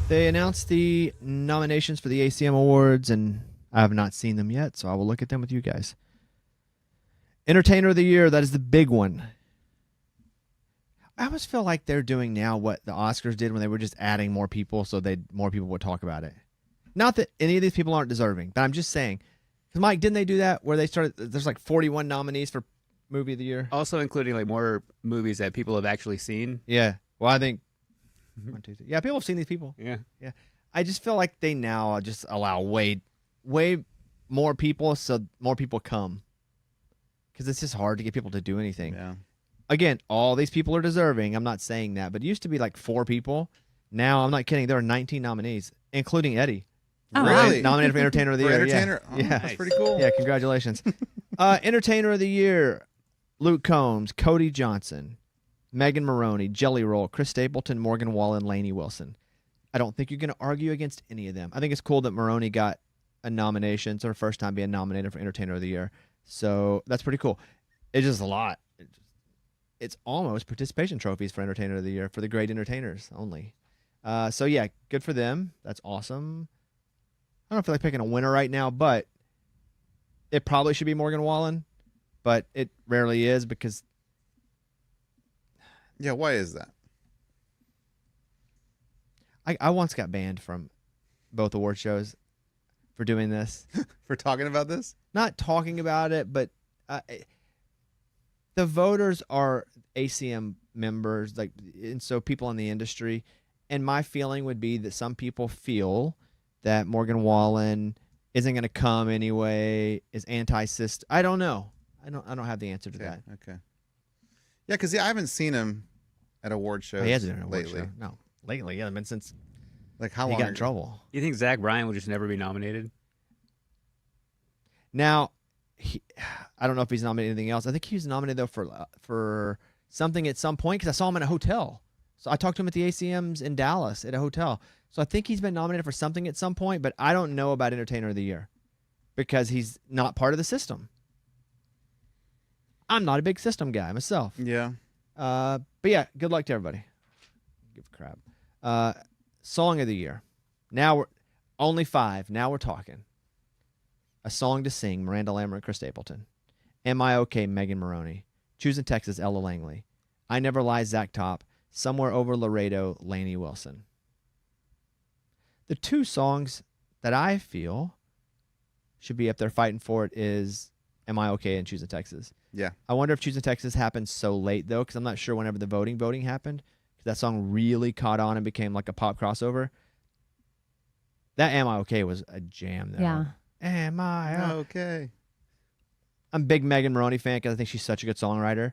They announced the nominations for the ACM Awards, and I have not seen them yet, so I will look at them with you guys. Entertainer of the Year, that is the big one. I almost feel like they're doing now what the Oscars did when they were just adding more people so more people would talk about it. Not that any of these people aren't deserving, but I'm just saying. Because, Mike, didn't they do that where they started, there's like 41 nominees for Movie of the Year? Also including like more movies that people have actually seen. Yeah. Well, I think, 1, 2, 3. Yeah, people have seen these people. Yeah. Yeah. I just feel like they now just allow way more people so more people come. Because it's just hard to get people to do anything. Yeah. Again, all these people are deserving. I'm not saying that. But it used to be like 4 people. Now, I'm not kidding. There are 19 nominees, including Eddie. Oh, really? Nominated for Entertainer of the Year. Entertainer? Yeah. Oh, yeah. That's pretty cool. Yeah, congratulations. Entertainer of the Year, Luke Combs, Cody Johnson, Megan Maroney, Jelly Roll, Chris Stapleton, Morgan Wallen, Lainey Wilson. I don't think you're going to argue against any of them. I think it's cool that Maroney got a nomination. It's her first time being nominated for Entertainer of the Year. So that's pretty cool. It's just a lot. It's almost participation trophies for Entertainer of the Year for the great entertainers only. So, yeah, good for them. That's awesome. I don't feel like picking a winner right now, but it probably should be Morgan Wallen, but it rarely is because... Yeah, why is that? I once got banned from both award shows for doing this. For talking about this? Not talking about it, but the voters are ACM members, and so people in the industry. And my feeling would be that some people feel that Morgan Wallen isn't going to come anyway, is anti-system. I don't know. I don't have the answer to that. Okay. Yeah, because I haven't seen him at award shows He hasn't been at an award lately. show. No, lately. Yeah, been since like how he long got in trouble. You think Zach Bryan will just never be nominated? Now, I don't know if he's nominated anything else. I think he was nominated though for something at some point because I saw him in a hotel. So I talked to him at the ACMs in Dallas at a hotel. So I think he's been nominated for something at some point, but I don't know about Entertainer of the Year because he's not part of the system. I'm not a big system guy myself. Yeah. But yeah, good luck to everybody. Give a crap. Song of the Year. Now we're only 5. Now we're talking. A Song to Sing, Miranda Lambert and Chris Stapleton. Am I Okay, Megan Maroney. Choosing Texas, Ella Langley. I Never Lie, Zach Top. Somewhere Over Laredo, Lainey Wilson. The 2 songs that I feel should be up there fighting for it is Am I Okay and Choosing Texas. Yeah. I wonder if Choosing Texas happened so late, though, because I'm not sure whenever the voting happened, because that song really caught on and became like a pop crossover. That Am I Okay was a jam, though. Yeah. Am I okay? I'm a big Megan Maroney fan because I think she's such a good songwriter.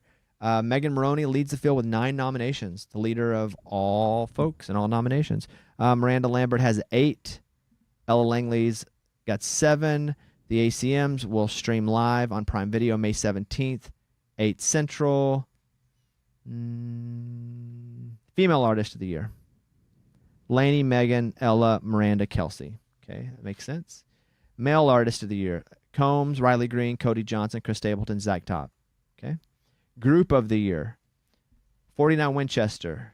Megan Maroney leads the field with 9 nominations, the leader of all folks in all nominations. Miranda Lambert has 8. Ella Langley's got 7. The ACMs will stream live on Prime Video May 17th, 8 Central. Female Artist of the Year. Lainey, Megan, Ella, Miranda, Kelsey. Okay, that makes sense. Male Artist of the Year. Combs, Riley Green, Cody Johnson, Chris Stapleton, Zach Top. Okay. Group of the Year. 49 Winchester.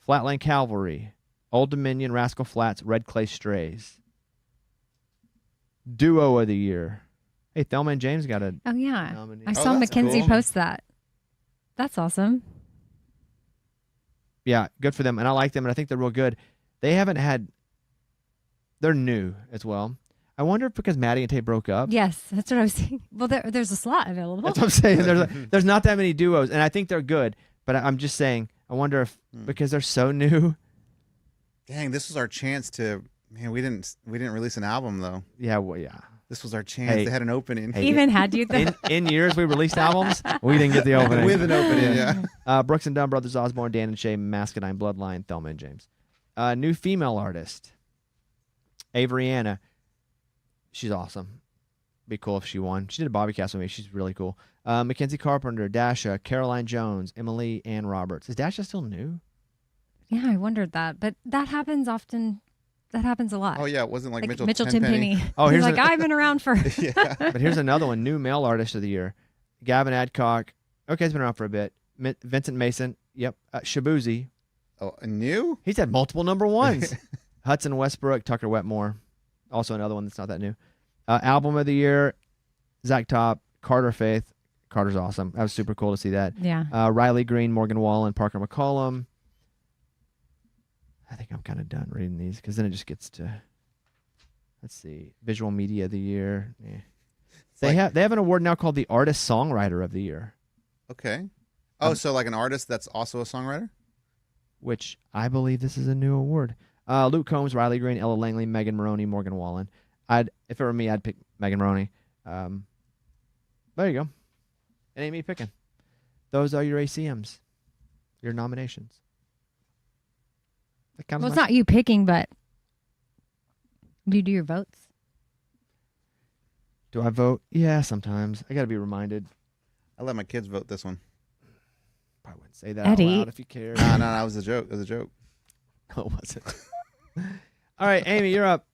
Flatland Cavalry. Old Dominion, Rascal Flats, Red Clay Strays. Duo of the Year. Hey, Thelma and James got a Oh, yeah. nominee. I saw that's Mackenzie cool. post that. That's awesome. Yeah, good for them. And I like them, and I think they're real good. They haven't had... They're new as well. I wonder if because Maddie and Tay broke up. Yes, that's what I was thinking. Well, there's a slot available. That's what I'm saying. There's not that many duos, and I think they're good. But I'm just saying, I wonder if because they're so new. Dang, this was our chance to. Man, we didn't release an album though. Yeah, well, yeah. This was our chance. Hey. They had an opening. Hey. Even had you there. In years we released albums, we didn't get the opening. With an opening, yeah. Brooks and Dunn, Brothers Osborne, Dan and Shay, Masculine Bloodline, Thelma and James. New female artist, Avery Anna. She's awesome. Be cool if she won. She did a Bobby cast with me. She's really cool. Mackenzie Carpenter, Dasha, Caroline Jones, Emily Ann Roberts. Is Dasha still new? Yeah, I wondered that. But that happens often. That happens a lot. Oh yeah, it wasn't like Mitchell Tenpenny. Oh, He's here's like, I've been around for. Yeah. But here's another one. New male artist of the year. Gavin Adcock. Okay, he's been around for a bit. Vincent Mason. Yep. Shabuzi. New? He's had multiple number ones. Hudson Westbrook, Tucker Wetmore. Also another one that's not that new. Album of the year, Zach Top, Carter Faith. Carter's awesome. That was super cool to see that. Yeah. Riley Green, Morgan Wallen, Parker McCollum. I think I'm kind of done reading these because then it just gets to, let's see, Visual Media of the Year. Yeah. They have an award now called the Artist Songwriter of the Year. Okay. Oh, so like an artist that's also a songwriter? Which I believe this is a new award. Luke Combs, Riley Green, Ella Langley, Megan Maroney, Morgan Wallen. If it were me, I'd pick Megan Maroney. There you go. It ain't me picking. Those are your ACMs, your nominations. Well, it's not you picking, but do you do your votes? Do I vote? Yeah, sometimes. I got to be reminded. I let my kids vote this one. Probably wouldn't say that Eddie. out loud if you care. No, that was a joke. It was a joke. Oh, was it? All right, Amy, you're up.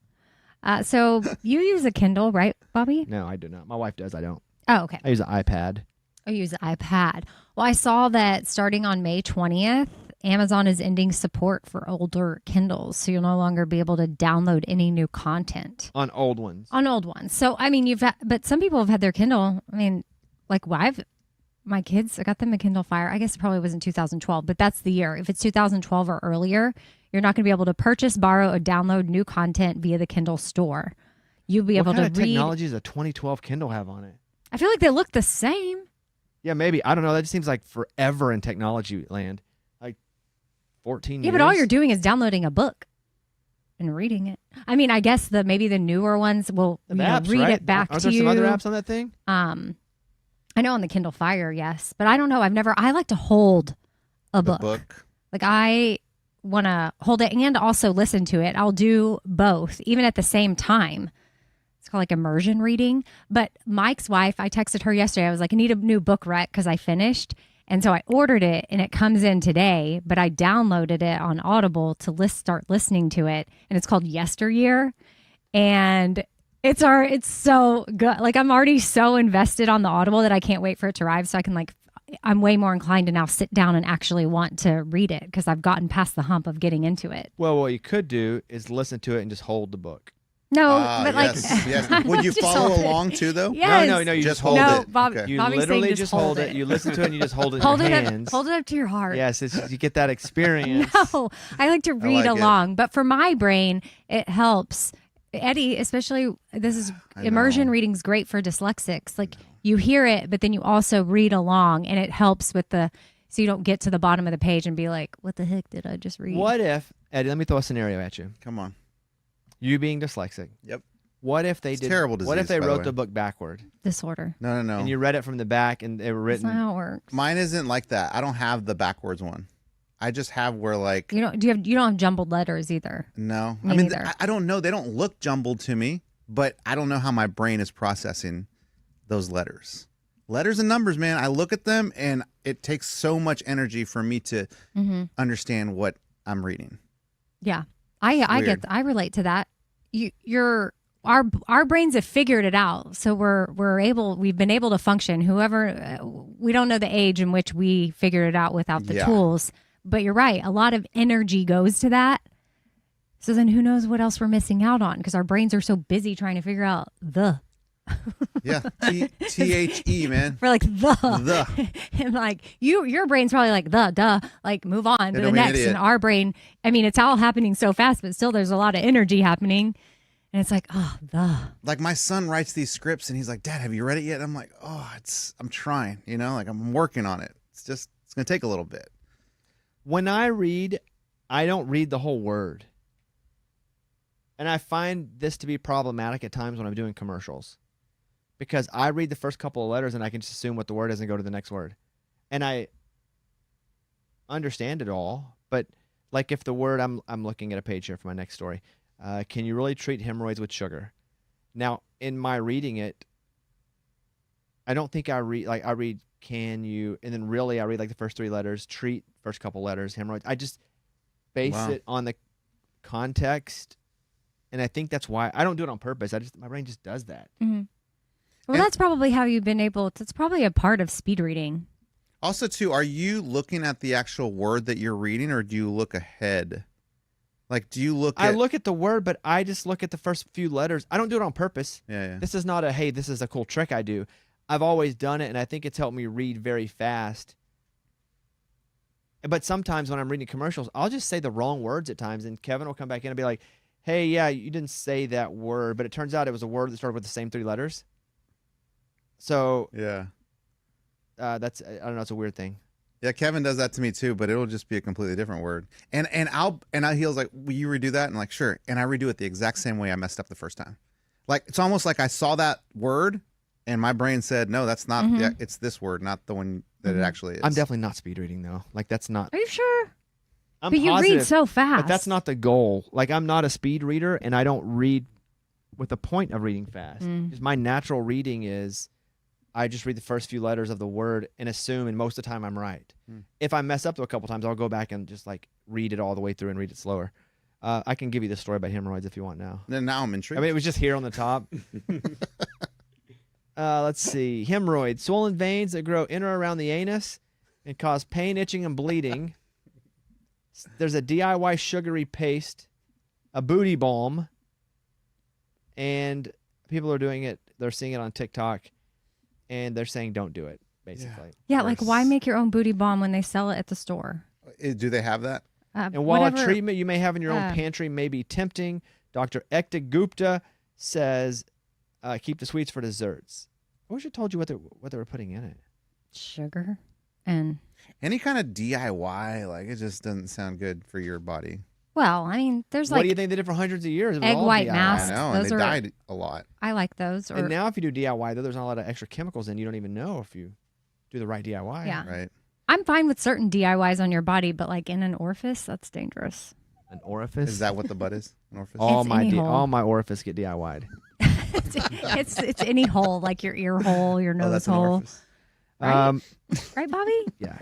So you use a Kindle, right, Bobby? No, I do not. My wife does. I don't. Oh, okay. I use an iPad. I use the iPad. Well, I saw that starting on May 20th, Amazon is ending support for older Kindles, so you'll no longer be able to download any new content On old ones. on old ones. So, I mean, but some people have had their Kindle. I mean, like, my kids, I got them a Kindle Fire. I guess it probably wasn't 2012, but that's the year. If it's 2012 or earlier, you're not going to be able to purchase, borrow, or download new content via the Kindle store. You'll be able what kind to of read. technology does a 2012 Kindle have on it? I feel like they look the same. Yeah, maybe. I don't know. That just seems like forever in technology land. Like 14 years. Yeah, but all you're doing is downloading a book and reading it. I mean, I guess maybe the newer ones will The apps, read right? it back Aren't to there you. some other apps on that thing? I know on the Kindle Fire, yes, but I don't know. I like to hold a The book. book. Like I want to hold it and also listen to it. I'll do both, even at the same time. It's called like immersion reading. But Mike's wife, I texted her yesterday. I was like, I need a new book rec because I finished. And so I ordered it and it comes in today, but I downloaded it on Audible to start listening to it. And it's called Yesteryear. And it's so good. Like I'm already so invested on the Audible that I can't wait for it to arrive. So I can I'm way more inclined to now sit down and actually want to read it because I've gotten past the hump of getting into it. Well, what you could do is listen to it and just hold the book. No, but yes. Would you Just follow hold it. along too, though? Yes. No, you Just just hold hold it. it. Bob, Okay. You Bobby's literally saying just hold it. You listen to it and you just hold it in hold your it hands. up. Hold it up to your heart. Yes, you get that experience. No, I like to read like it. along, but for my brain, it helps. Eddie, especially immersion reading's great for dyslexics. Like you hear it, but then you also read along, and it helps with so you don't get to the bottom of the page and be like, "What the heck did I just read?" What if, Eddie? Let me throw a scenario at you. Come on. You being dyslexic. Yep. What if they It's did? terrible What if disease, they by the wrote way. the book backward Disorder. No. and you read it from the back and they were That's written? not how it works. Mine isn't like that. I don't have the backwards one. I just have where like You don't have jumbled letters either. no. Me I mean, neither. I don't know. They don't look jumbled to me, but I don't know how my brain is processing those letters. Letters and numbers, man. I look at them and it takes so much energy for me to understand what I'm reading. Yeah, I weird. relate to that. Our brains have figured it out, so we've been able to function. We don't know the age in which we figured it out without the Yeah. tools, but you're right. A lot of energy goes to that. So then who knows what else we're missing out on because our brains are so busy trying to figure out the. Yeah. THE, man. We're like the. The. And like your brain's probably like duh, like move on to don't the be an next. idiot. And our brain, I mean, it's all happening so fast, but still there's a lot of energy happening. And it's like, oh, Like my son writes these scripts and he's like, Dad, have you read it yet? I'm like, I'm trying, like I'm working on it. It's going to take a little bit. When I read, I don't read the whole word. And I find this to be problematic at times when I'm doing commercials. Because I read the first couple of letters and I can just assume what the word is and go to the next word. And I understand it all, but like if the word, I'm looking at a page here for my next story. Can you really treat hemorrhoids with sugar? Now, in my reading it, I don't think I read can you, and then really I read like the first three letters, treat first couple letters, hemorrhoids. I just base Wow. it on the context, and I think that's why I don't do it on purpose. My brain just does that. well, that's probably how you've been able. It's probably a part of speed reading. Also, too, are you looking at the actual word that you're reading, or do you look ahead? Like, do you look I at... look at the word, but I just look at the first few letters. I don't do it on purpose. Yeah. This is not a, hey, this is a cool trick I do. I've always done it, and I think it's helped me read very fast. But sometimes when I'm reading commercials, I'll just say the wrong words at times, and Kevin will come back in and be like, hey, yeah, you didn't say that word, but it turns out it was a word that started with the same 3 letters. So Yeah. that's, I don't know, it's a weird thing. Yeah, Kevin does that to me too, but it'll just be a completely different word. And he was like, "Will you redo that?" And like, sure. And I redo it the exact same way I messed up the first time. Like, it's almost like I saw that word, and my brain said, "No, that's not. Yeah, it's this word, not the one that it actually is." I'm definitely not speed reading though. Like that's not. Are you sure? I'm But you positive, read so fast. But that's not the goal. Like I'm not a speed reader, and I don't read with the point of reading fast. Because my natural reading is, I just read the first few letters of the word and assume, and most of the time I'm right. If I mess up though a couple times, I'll go back and just like read it all the way through and read it slower. I can give you the story about hemorrhoids if you want now. Then now I'm intrigued. I mean, it was just here on the top. Let's see. Hemorrhoids, swollen veins that grow in or around the anus and cause pain, itching, and bleeding. There's a DIY sugary paste, a booty balm, and people are doing it. They're seeing it on TikTok, and they're saying don't do it, basically. Yeah, like why make your own booty balm when they sell it at the store? Do they have that? And while a treatment you may have in your own pantry may be tempting, Dr. Ekta Gupta says keep the sweets for desserts. I wish I told you what they were putting in it. Sugar and Any kind of DIY, like it just doesn't sound good for your body. well, I mean, there's What like do you think they did for hundreds of years? It was egg all white DIY. masks. I know, Those and they are- died a lot. I like those. Or And now if you do DIY, though, there's not a lot of extra chemicals in. You don't even know if you do the right DIY. Yeah. Right. I'm fine with certain DIYs on your body, but like in an orifice, that's dangerous. An orifice. Is that what the butt is? An orifice? all It's my any hole. all my orifice get DIY'd. it's any hole, like your ear hole, your Oh, nose that's an hole. orifice. Um, Right, Bobby? yeah.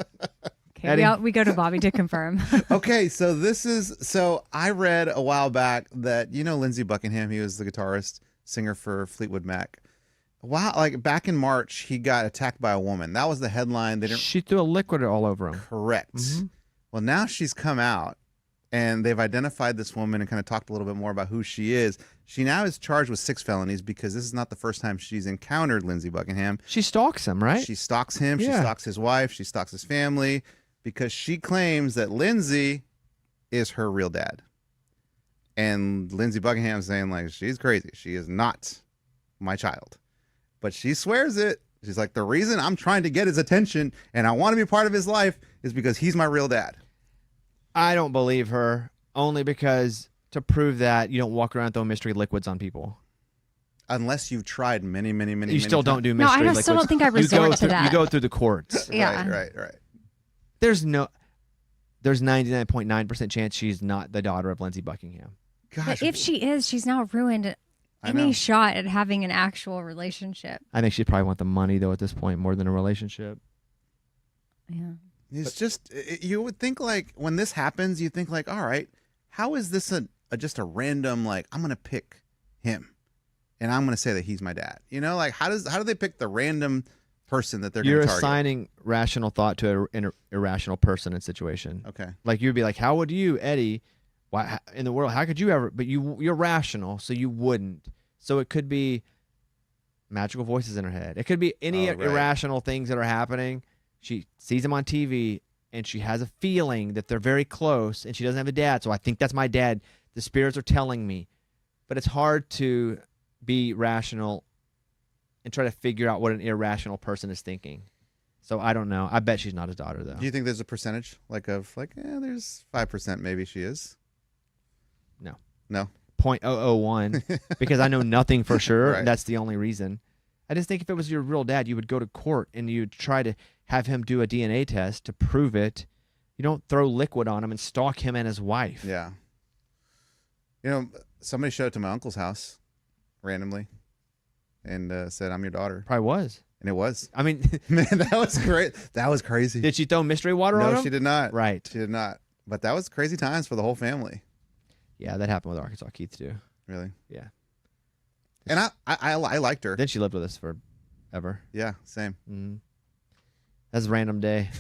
Okay, Eddie? we go to Bobby to confirm. Okay, so I read a while back that Lindsay Buckingham, he was the guitarist, singer for Fleetwood Mac. Wow, like back in March, he got attacked by a woman. That was the headline. They didn't She threw a liquid all over him. correct. Well, now she's come out and they've identified this woman and kind of talked a little bit more about who she is. She now is charged with 6 felonies because this is not the first time she's encountered Lindsay Buckingham. She stalks him, right? She stalks him. She Yeah. stalks his wife. She stalks his family because she claims that Lindsay is her real dad. And Lindsay Buckingham saying like, she's crazy. She is not my child. But she swears it. She's like, the reason I'm trying to get his attention and I want to be part of his life is because he's my real dad. I don't believe her, only because to prove that, you don't walk around throwing mystery liquids on people. Unless you've tried many You still don't do No, I mystery don't- liquids. still don't think I You go resort to through- that. You go through the courts. Yeah. Right. There's 99.9% chance she's not the daughter of Lindsay Buckingham. Gosh, But if she is, she's now ruined I know. any shot at having an actual relationship. I think she probably want the money though at this point more than a relationship. Yeah. It's just, you would think like when this happens, you think like, all right, how is this just a random, like, I'm going to pick him and I'm going to say that he's my dad. Like how do they pick the random person that they're going You're to target? assigning rational thought to an irrational person and situation. Okay. Like you'd be like, how would you, Eddie, why in the world, how could you ever, but you're rational, so you wouldn't. So it could be magical voices in her head. It could be any Oh, right. irrational things that are happening. She sees him on TV and she has a feeling that they're very close and she doesn't have a dad. So I think that's my dad. The spirits are telling me. But it's hard to be rational and try to figure out what an irrational person is thinking. So I don't know. I bet she's not his daughter though. Do you think there's a percentage there's 5% maybe she is? No. 0.001 because I know nothing for sure. Right. That's the only reason. I just think if it was your real dad, you would go to court and you'd try to have him do a DNA test to prove it. You don't throw liquid on him and stalk him and his wife. Yeah. Somebody showed up to my uncle's house randomly and said, I'm your daughter. Probably was. And it was. I mean, Man, that was great. That was crazy. did she throw mystery water on No, him? she did not. Right. She did not. But that was crazy times for the whole family. Yeah, that happened with Arkansas Keith too. Really. Yeah. And I liked her. Then she lived with us forever. Yeah, same. Mm. That's a random day.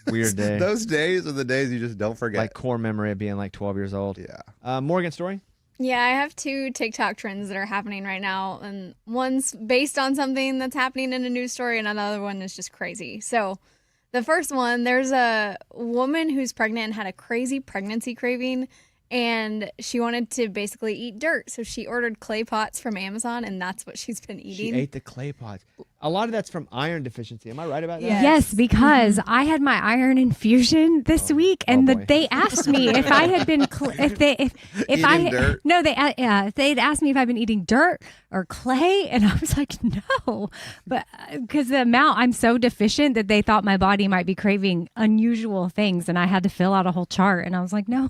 Weird day. Those days are the days you just don't forget. Like core memory of being like 12 years old. Yeah. Morgan, story? Yeah, I have 2 TikTok trends that are happening right now, and one's based on something that's happening in a news story, and another one is just crazy. So, the first one, there's a woman who's pregnant and had a crazy pregnancy craving, and she wanted to basically eat dirt. So she ordered clay pots from Amazon, and that's what she's been eating. She ate the clay pots. A lot of that's from iron deficiency. Am I right about that? Yeah. Yes, because I had my iron infusion this week, and boy. they asked me if I had been if I Eating dirt? no they'd asked me if I'd been eating dirt or clay, and I was like no, but because the amount I'm so deficient that they thought my body might be craving unusual things, and I had to fill out a whole chart, and I was like no,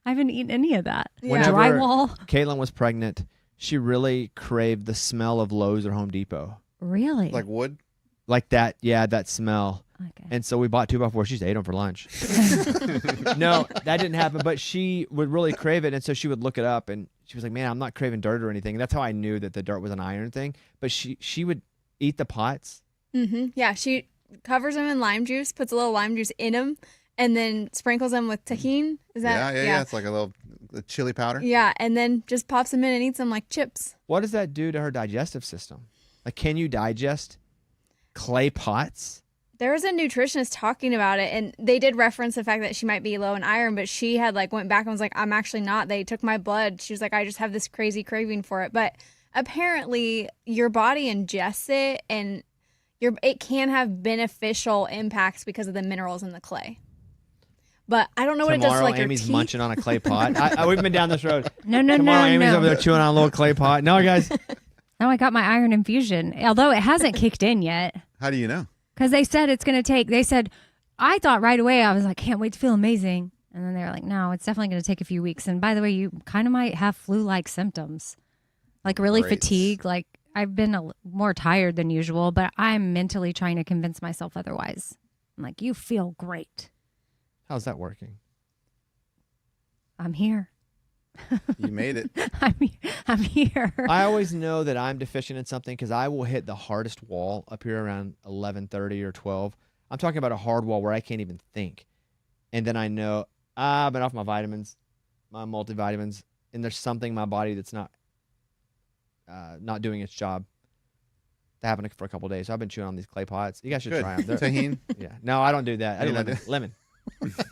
I haven't eaten any of that. Whenever Drywall, Caitlin was pregnant, she really craved the smell of Lowe's or Home Depot. really? Like wood? Like that, yeah, that smell. Okay. And so we bought 2x4. She just ate them for lunch. No, that didn't happen. But she would really crave it, and so she would look it up, and she was like, "Man, I'm not craving dirt or anything." And that's how I knew that the dirt was an iron thing. But she would eat the pots. Yeah, she covers them in lime juice, puts a little lime juice in them, and then sprinkles them with tahini. Is that? Yeah. It's like a little chili powder. Yeah, and then just pops them in and eats them like chips. What does that do to her digestive system? Like, can you digest clay pots? There was a nutritionist talking about it, and they did reference the fact that she might be low in iron, but she had went back and was like, I'm actually not. They took my blood. She was like, I just have this crazy craving for it. But apparently your body ingests it, and it can have beneficial impacts because of the minerals in the clay. But I don't know what it does to your Amy's teeth. munching on a clay pot. We've been down this road. No, Tomorrow, Amy's no. over there chewing on a little clay pot. No, guys. No, I got my iron infusion, although it hasn't kicked in yet. How do you know? Because they said it's going to take, I thought right away, I was like, can't wait to feel amazing. And then they were like, no, it's definitely going to take a few weeks. And by the way, you kind of might have flu-like symptoms, like really Great. fatigue. Like I've been more tired than usual, but I'm mentally trying to convince myself otherwise. I'm like, you feel great. How's that working? I'm here. You made it. I'm here. I always know that I'm deficient in something because I will hit the hardest wall up here around 11:30 or 12. I'm talking about a hard wall where I can't even think. And then I know I've been off my vitamins, my multivitamins, and there's something in my body that's not doing its job. That happened for a couple of days. So I've been chewing on these clay pots. You guys should Good. try them. Tahini. Yeah. No, I don't do that. I do You don't lemon. Lemon.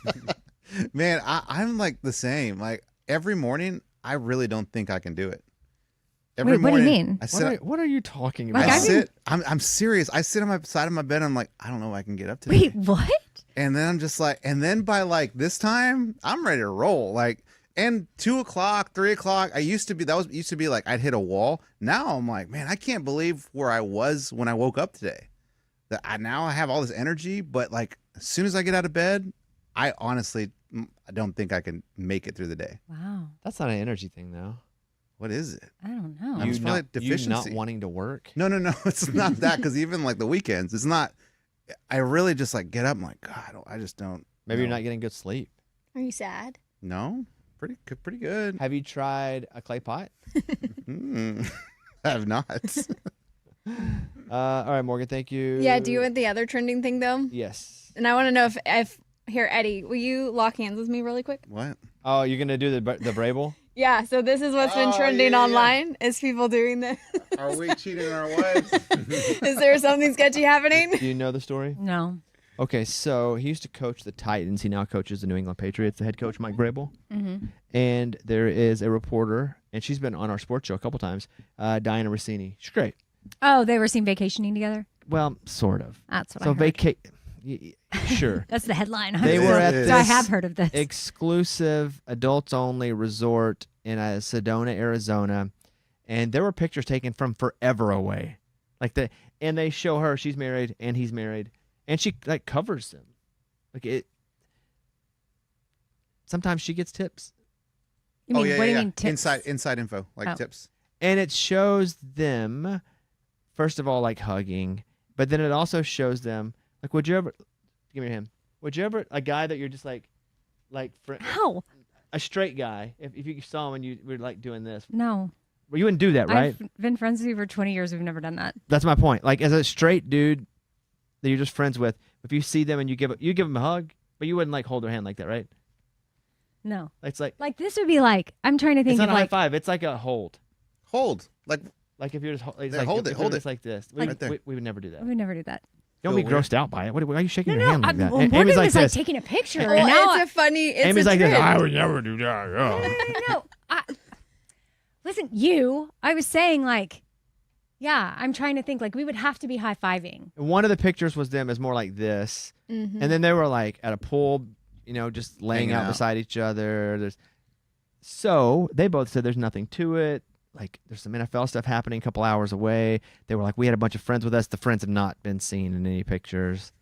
Man, I'm like the same. Like every morning, I really don't think I can do it. Every Wait, what do you morning, mean? I sit. What are you talking Like, about? I I sit. I'm serious. I sit on my side of my bed. And I'm like, I don't know if I can get up today. Wait, what? And then I'm just like, and then by this time, I'm ready to roll. And 2 o'clock, 3 o'clock, used to be like I'd hit a wall. Now I'm like, man, I can't believe where I was when I woke up today. Now I have all this energy, but as soon as I get out of bed, I honestly, I don't think I can make it through the day. Wow. That's not an energy thing, though. What is it? I don't know. It's probably You not deficiency. wanting to work. No, it's not that. Because even the weekends, it's not. I really just get up. I'm like, God, I just don't. Maybe you're know. not getting good sleep. Are you sad? No, pretty good. Have you tried a clay pot? I have not. All right, Morgan, thank you. Yeah, do you want the other trending thing, though? Yes. And I want to know if here, Eddie, will you lock hands with me really quick? What? Oh, you're going to do the Brable? Yeah, so this is what's been Oh, trending yeah. online, is people doing this. Are we cheating our wives? Is there something sketchy happening? Do you know the story? No. Okay, so he used to coach the Titans. He now coaches the New England Patriots, the head coach, Mike Vrabel. Mm-hmm. And there is a reporter, and she's been on our sports show a couple times, Diana Rossini. She's great. Oh, they were seen vacationing together? Well, sort of. That's what So I heard. Sure. That's the headline. They were at so this I have heard of this. exclusive adults-only resort in Sedona, Arizona, and there were pictures taken from forever away. And they show her, she's married, and he's married, and she covers them. Sometimes she gets tips. You mean, what do you mean tips? Inside info, tips. And it shows them, first of all, hugging, but then it also shows them, would you ever, give me your hand, would you ever, a guy that you're just How? a straight guy, if you saw him and you were doing this, No. well, you wouldn't do that, right? I've been friends with you for 20 years. We've never done that. That's my point. As a straight dude, that you're just friends with, if you see them and you give them a hug, but you wouldn't like hold their hand like that, right? No. It's like this would be like, I'm trying to think it's not of a high like, five. It's like a hold. Hold. Like, Like if you're just it's There, like, hold if it, you're hold just it. like this. Right there. We would never do that. I would never do that. Don't Feel be weird. grossed out by it. Why are you shaking No, your no, hand like I'm that? wondering Amy's like this, like this. taking a picture. Well, and now it's a funny. It's Amy's a like this. trend. I would never do that. no. Listen, I was saying like, yeah, I'm trying to think like we would have to be high fiving. One of the pictures was them as more like this, Mhm. and then they were like at a pool, just laying Hanging out out. beside each other. So they both said there's nothing to it. Like there's some NFL stuff happening a couple hours away. They were like, we had a bunch of friends with us. The friends have not been seen in any pictures.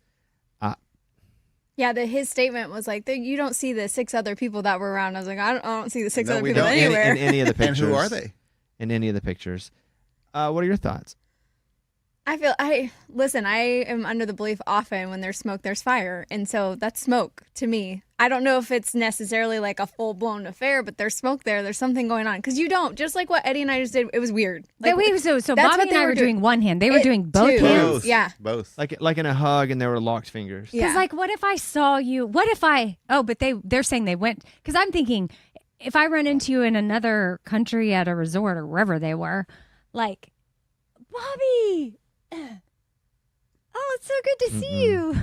Yeah, his statement was like, "You don't see the 6 other people that were around." I was like, I don't see the 6 No, other we people don't. anywhere. In any of the and pictures. who are they? In any of the pictures. What are your thoughts? Listen, I am under the belief often when there's smoke, there's fire. And so that's smoke to me. I don't know if it's necessarily like a full blown affair, but there's smoke there. There's something going on. Because you don't, just like what Eddie and I just did, it was weird. Like, So that's Bobby what and they I were were doing one hand. They were It doing both too. hands. Both. Yeah. Both. Like in a hug and they were locked fingers. Yeah. Because like, what if I saw you? What if I? Oh, but they're saying they went. Because I'm thinking, if I run into you in another country at a resort or wherever they were, like, Bobby. Oh, it's so good to see you.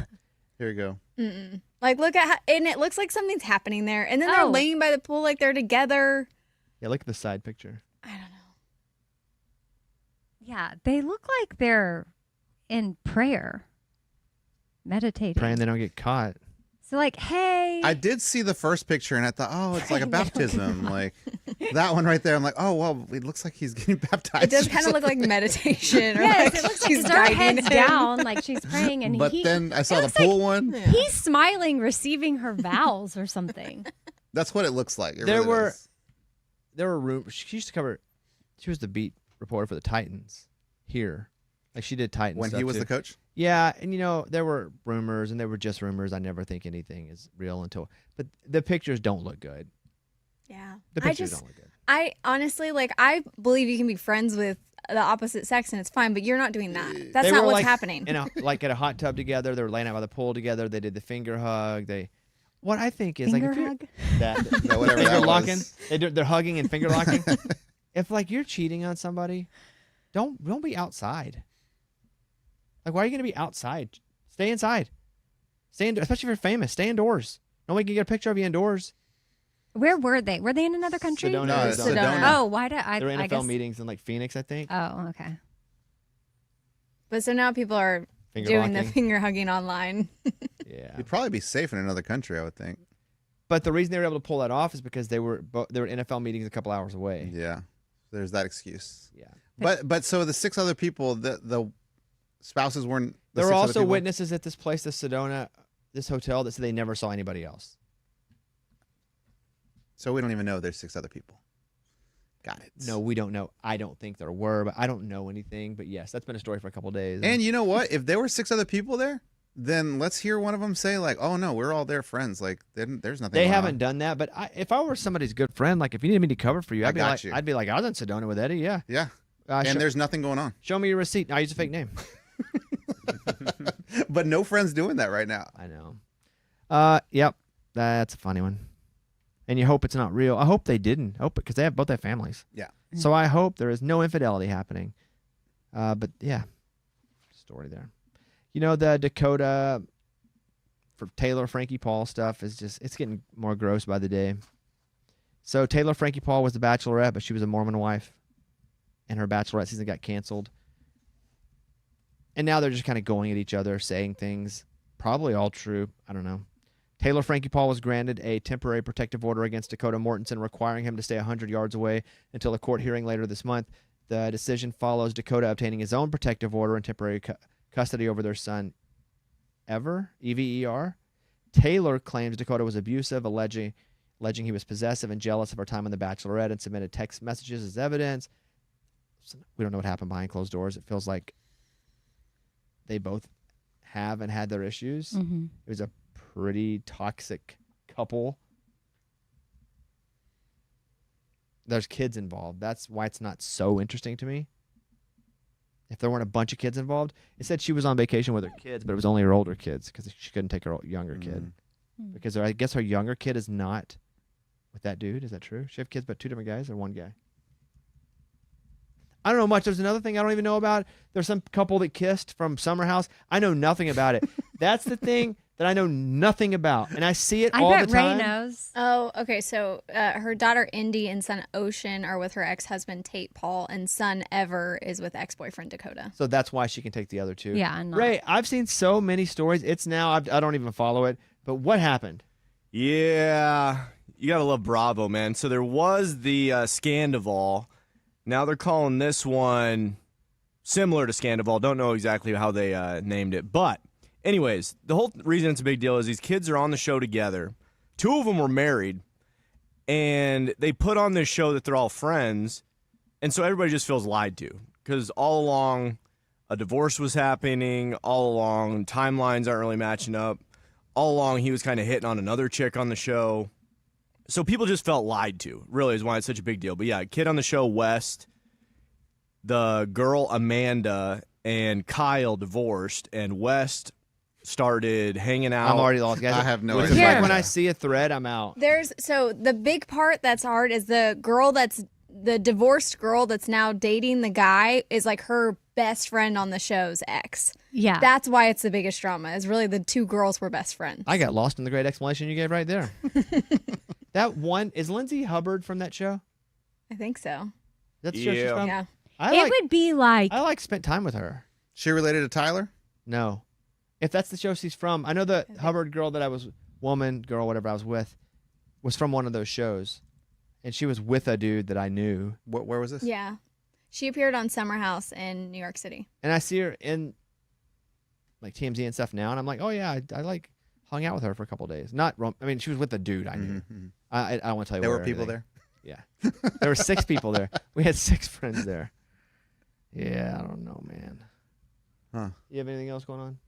Here we go. Mm-mm. Like, look at and it looks like something's happening there. And then they're Oh. laying by the pool like they're together. Yeah, look at the side picture. I don't know. Yeah, they look like they're in prayer, meditating. Praying they don't get caught. So like, hey, I did see the first picture and I thought, oh, it's like a baptism. Like that one right there. I'm like, oh, well, it looks like he's getting baptized. It does or kind of look like something. meditation. Or yes, like it looks like she's her guiding head's him. down, like she's praying, and But he, then I saw the looks like pool one. Yeah. he's smiling, receiving her vows or something. That's what it looks like. It There really were- does. There were rumors. She used to cover. She was the beat reporter for the Titans here. Like she did Titans When stuff he was too. the coach. Yeah, and there were rumors, and they were just rumors. I never think anything is real until. But the pictures don't look good. Yeah. The pictures don't look good. I honestly, like, I believe you can be friends with the opposite sex and it's fine, but you're not doing that. That's They not were, what's like, happening. Like at a hot tub together. They were laying out by the pool together. They did the finger hug. What I think is Finger like if you're- hug. that Yeah, whatever finger that locking. was. They're hugging and finger locking. If like you're cheating on somebody, don't be outside. Like why are you gonna be outside? Stay inside. Especially if you're famous. Stay indoors. Nobody can get a picture of you indoors. Where were they? Were they in another country? Sedona, No, it's Arizona. Sedona. Oh, why did I? There were I NFL guess. meetings in like Phoenix, I think. Oh, okay. But so now people are Finger doing locking. the finger hugging online. Yeah. You'd probably be safe in another country, I would think. But the reason they were able to pull that off is because they were NFL meetings a couple hours away. Yeah. There's that excuse. Yeah. But so the 6 other people, the spouses weren't. The There were 6 other also people? witnesses at this place, the Sedona, this hotel, that said they never saw anybody else. So we don't even know there's 6 other people. Got it. No, we don't know. I don't think there were, but I don't know anything. But yes, that's been a story for a couple days. And you know what? If there were 6 other people there, then let's hear one of them say like, "Oh no, we're all their friends." Like, there's nothing. they going haven't on. done that. But if I were somebody's good friend, like if you needed me to cover for you, I I'd be got like, you. I'd be like, I was in Sedona with Eddie. Yeah. Yeah. And there's nothing going on. Show me your receipt. I use a fake name. But no friends doing that right now. I know. Yep. That's a funny one. And you hope it's not real. I hope they didn't. Hope because they both have families. Yeah. So I hope there is no infidelity happening. But yeah, story there. The Dakota for Taylor Frankie Paul stuff is it's getting more gross by the day. So Taylor Frankie Paul was the Bachelorette, but she was a Mormon wife, and her Bachelorette season got canceled. And now they're just kind of going at each other, saying things, probably all true. I don't know. Taylor Frankie Paul was granted a temporary protective order against Dakota Mortensen, requiring him to stay 100 yards away until a court hearing later this month. The decision follows Dakota obtaining his own protective order and temporary custody over their son, Ever. Taylor claims Dakota was abusive, alleging he was possessive and jealous of her time on The Bachelorette, and submitted text messages as evidence. So we don't know what happened behind closed doors. It feels like they both have and had their issues. Mm-hmm. It was a pretty toxic couple. There's kids involved. That's why it's not so interesting to me. if there weren't a bunch of kids involved. It said she was on vacation with her kids, but it was only her older kids because she couldn't take her younger kid. Because I guess her younger kid is not with that dude. Is that true? She have kids, but 2 different guys or one guy? I don't know much. There's another thing I don't even know about. There's some couple that kissed from Summer House. I know nothing about it. That's the thing that I know nothing about, and I see it all the time. I bet Ray knows. Oh, okay. So her daughter Indy and son Ocean are with her ex-husband Tate Paul, and son Ever is with ex-boyfriend Dakota. So that's why she can take the other 2. Yeah, I'm not. Ray, I've seen so many stories. It's now I don't even follow it. But what happened? Yeah, you gotta love Bravo, man. So there was the Scandival. Now they're calling this one similar to Scandival. Don't know exactly how they named it. But anyways, the whole reason it's a big deal is these kids are on the show together. 2 of them were married. And they put on this show that they're all friends. And so everybody just feels lied to. Because all along, a divorce was happening. All along, timelines aren't really matching up. All along, he was kind of hitting on another chick on the show. So people just felt lied to, really, is why it's such a big deal. But yeah, kid on the show, West, the girl, Amanda, and Kyle divorced, and West started hanging out. I'm already lost, guys. I have no It's idea. like when I see a thread, I'm out. So the big part that's hard is the girl that's the divorced girl that's now dating the guy is like her best friend on the show's ex. Yeah. That's why it's the biggest drama, is really the 2 girls were best friends. I got lost in the great explanation you gave right there. That one, is Lindsay Hubbard from that show? I think so. That's the show she's Yeah. from? Yeah. It would be like, I spent time with her. She related to Tyler? No. If that's the show she's from, I know the Hubbard girl that I was, whatever I was with, was from one of those shows. And she was with a dude that I knew. Where was this? Yeah. She appeared on Summer House in New York City. And I see her in like TMZ and stuff now. And I'm like, oh, yeah, I like hung out with her for a couple days. She was with a dude I knew. Mhm. I don't want to tell you There where were people everything. there? Yeah. There were 6 people there. We had 6 friends there. Yeah, I don't know, man. Huh. You have anything else going on?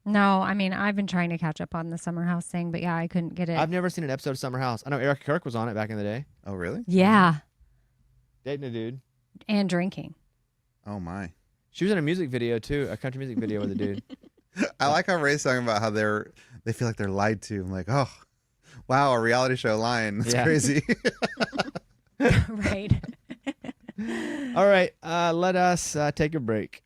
no, I mean, I've been trying to catch up on the Summer House thing, but yeah, I couldn't get it. I've never seen an episode of Summer House. I know Erica Kirk was on it back in the day. Oh, really? yeah. Dating a dude. And drinking. Oh, my. She was in a music video, too, a country music video with a dude. I like how Ray's talking about how they feel like they're lied to. I'm like, oh, wow, a reality show lying. That's Yeah. crazy. Right. All right, let us take a break.